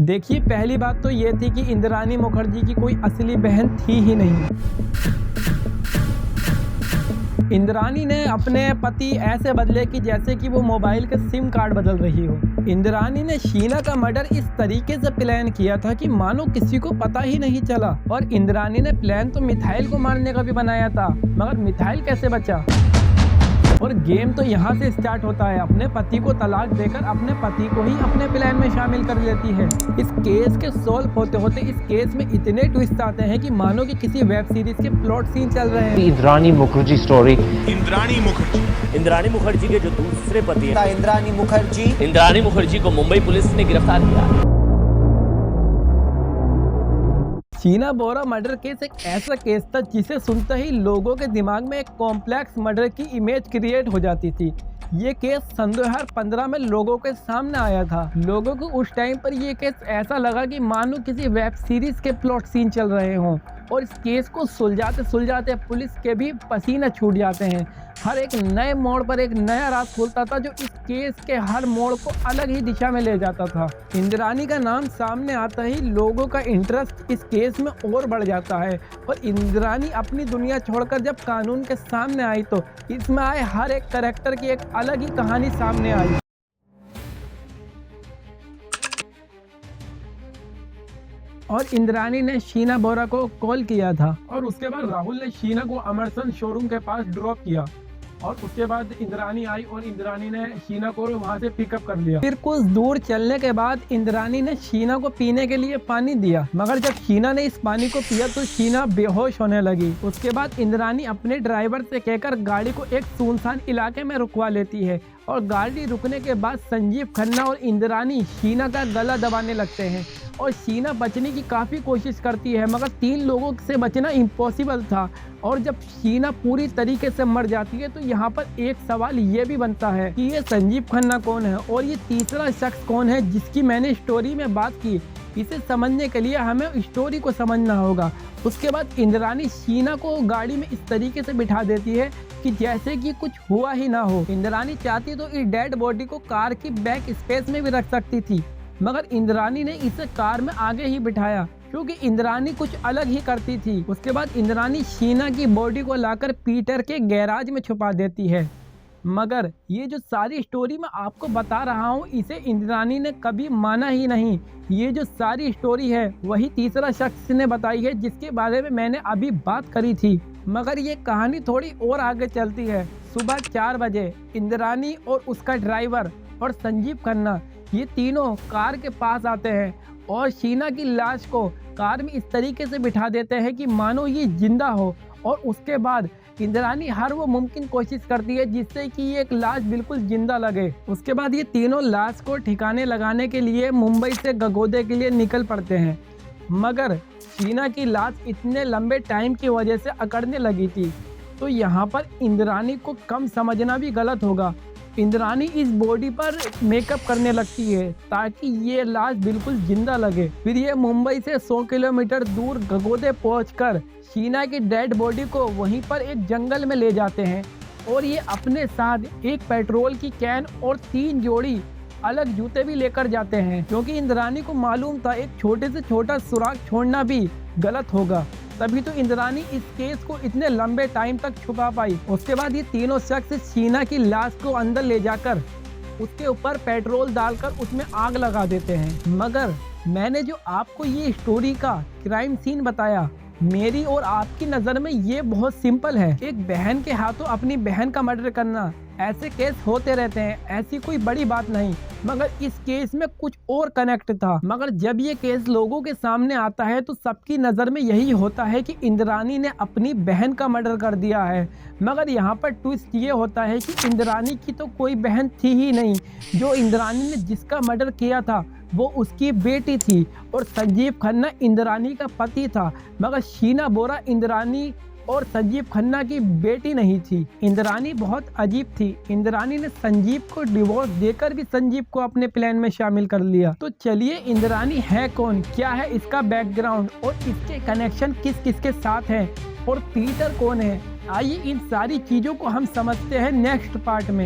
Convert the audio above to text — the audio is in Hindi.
देखिए, पहली बात तो ये थी कि इंद्राणी मुखर्जी की कोई असली बहन थी ही नहीं। इंद्राणी ने अपने पति ऐसे बदले कि जैसे कि वो मोबाइल के सिम कार्ड बदल रही हो। इंद्राणी ने शीना का मर्डर इस तरीके से प्लान किया था कि मानो किसी को पता ही नहीं चला। और इंद्राणी ने प्लान तो मिथाइल को मारने का भी बनाया था, मगर मिथाइल कैसे बचा? और गेम तो यहाँ से स्टार्ट होता है। अपने पति को तलाक देकर अपने पति को ही अपने प्लान में शामिल कर लेती है। इस केस के सॉल्व होते होते इस केस में इतने ट्विस्ट आते हैं कि मानो कि किसी वेब सीरीज के प्लॉट सीन चल रहे हैं। इंद्राणी मुखर्जी स्टोरी। इंद्राणी मुखर्जी के जो दूसरे पति हैं, इंद्राणी मुखर्जी को मुंबई पुलिस ने गिरफ्तार किया। शीना बोरा मर्डर केस एक ऐसा केस था जिसे सुनते ही लोगों के दिमाग में एक कॉम्प्लेक्स मर्डर की इमेज क्रिएट हो जाती थी। ये केस सन 2015 में लोगों के सामने आया था। लोगों को उस टाइम पर ये केस ऐसा लगा कि मानो किसी वेब सीरीज के प्लॉट सीन चल रहे हों। और इस केस को सुलझाते पुलिस के भी पसीने छूट जाते हैं। हर एक नए मोड़ पर एक नया राज खुलता था जो इस केस के हर मोड़ को अलग ही दिशा में ले जाता था। इंद्राणी का नाम सामने आता ही लोगों का इंटरेस्ट इस केस में और बढ़ जाता है। और इंद्राणी अपनी दुनिया छोड़कर जब कानून के सामने आई तो इसमें आए हर एक कैरेक्टर की एक अलग ही कहानी सामने आई। और इंद्राणी ने शीना बोरा को कॉल किया था और उसके बाद राहुल ने शीना को अमरसन शोरूम के पास ड्रॉप किया। और उसके बाद इंद्राणी आई और इंद्राणी ने शीना को वहां से पिकअप कर लिया। फिर कुछ दूर चलने के बाद इंद्राणी ने शीना को पीने के लिए पानी दिया, मगर जब शीना ने इस पानी को पिया तो शीना बेहोश होने लगी। उसके बाद इंद्राणी अपने ड्राइवर से कहकर गाड़ी को एक सुनसान इलाके में रुकवा लेती है। और गाड़ी रुकने के बाद संजीव खन्ना और इंद्राणी शीना का गला दबाने लगते हैं। और शीना बचने की काफ़ी कोशिश करती है, मगर 3 लोगों से बचना इम्पॉसिबल था। और जब शीना पूरी तरीके से मर जाती है तो यहाँ पर एक सवाल ये भी बनता है कि ये संजीव खन्ना कौन है और ये तीसरा शख्स कौन है जिसकी मैंने स्टोरी में बात की। इसे समझने के लिए हमें स्टोरी को समझना होगा। उसके बाद इंद्राणी शीना को गाड़ी में इस तरीके से बिठा देती है कि जैसे कि कुछ हुआ ही ना हो। इंद्राणी चाहती तो इस डेड बॉडी को कार की बैक स्पेस में भी रख सकती थी, मगर इंद्राणी ने इसे कार में आगे ही बिठाया क्योंकि इंद्राणी कुछ अलग ही करती थी। उसके बाद इंद्राणी शीना की बॉडी को लाकर पीटर के गैराज में छुपा देती है। मगर ये जो सारी स्टोरी मैं आपको बता रहा हूँ इसे इंद्राणी ने कभी माना ही नहीं। ये जो सारी स्टोरी है वही तीसरा शख्स ने बताई है जिसके बारे में मैंने अभी बात करी थी। मगर ये कहानी थोड़ी और आगे चलती है। सुबह 4 बजे इंद्राणी और उसका ड्राइवर और संजीव खन्ना ये तीनों कार के पास आते हैं और शीना की लाश को कार में इस तरीके से बिठा देते हैं कि मानो ये जिंदा हो। और उसके बाद इंद्राणी हर वो मुमकिन कोशिश करती है जिससे कि ये एक लाश बिल्कुल जिंदा लगे। उसके बाद ये तीनों लाश को ठिकाने लगाने के लिए मुंबई से गगोदे के लिए निकल पड़ते हैं, मगर शीना की लाश इतने लंबे टाइम की वजह से अकड़ने लगी थी। तो यहाँ पर इंद्राणी को कम समझना भी गलत होगा। इंद्राणी इस बॉडी पर मेकअप करने लगती है ताकि ये लाश बिल्कुल जिंदा लगे। फिर ये मुंबई से 100 किलोमीटर दूर गगोदे पहुंचकर शीना की डेड बॉडी को वहीं पर एक जंगल में ले जाते हैं। और ये अपने साथ एक पेट्रोल की कैन और 3 जोड़ी अलग जूते भी लेकर जाते हैं, क्योंकि इंद्राणी को मालूम था एक छोटे से छोटा सुराग छोड़ना भी गलत होगा। तभी तो इंद्राणी इस केस को इतने लंबे टाइम तक छुपा पाई। उसके बाद ये तीनों शख्स शीना की लाश को अंदर ले जाकर उसके ऊपर पेट्रोल डालकर उसमें आग लगा देते हैं। मगर मैंने जो आपको ये स्टोरी का क्राइम सीन बताया, मेरी और आपकी नज़र में ये बहुत सिंपल है। एक बहन के हाथों अपनी बहन का मर्डर करना, ऐसे केस होते रहते हैं, ऐसी कोई बड़ी बात नहीं। मगर इस केस में कुछ और कनेक्ट था। मगर जब ये केस लोगों के सामने आता है तो सबकी नज़र में यही होता है कि इंद्राणी ने अपनी बहन का मर्डर कर दिया है। मगर यहाँ पर ट्विस्ट ये होता है कि इंद्राणी की तो कोई बहन थी ही नहीं। जो इंद्राणी ने जिसका मर्डर किया था वो उसकी बेटी थी और संजीव खन्ना इंद्राणी का पति था। मगर शीना बोरा इंद्राणी और संजीव खन्ना की बेटी नहीं थी। इंद्राणी बहुत अजीब थी। इंद्राणी ने संजीव को डिवोर्स देकर भी संजीव को अपने प्लान में शामिल कर लिया। तो चलिए, इंद्राणी है कौन, क्या है इसका बैकग्राउंड और इसके कनेक्शन किस किस के साथ हैं और पीटर कौन है, आइए इन सारी चीजों को हम समझते हैं नेक्स्ट पार्ट में।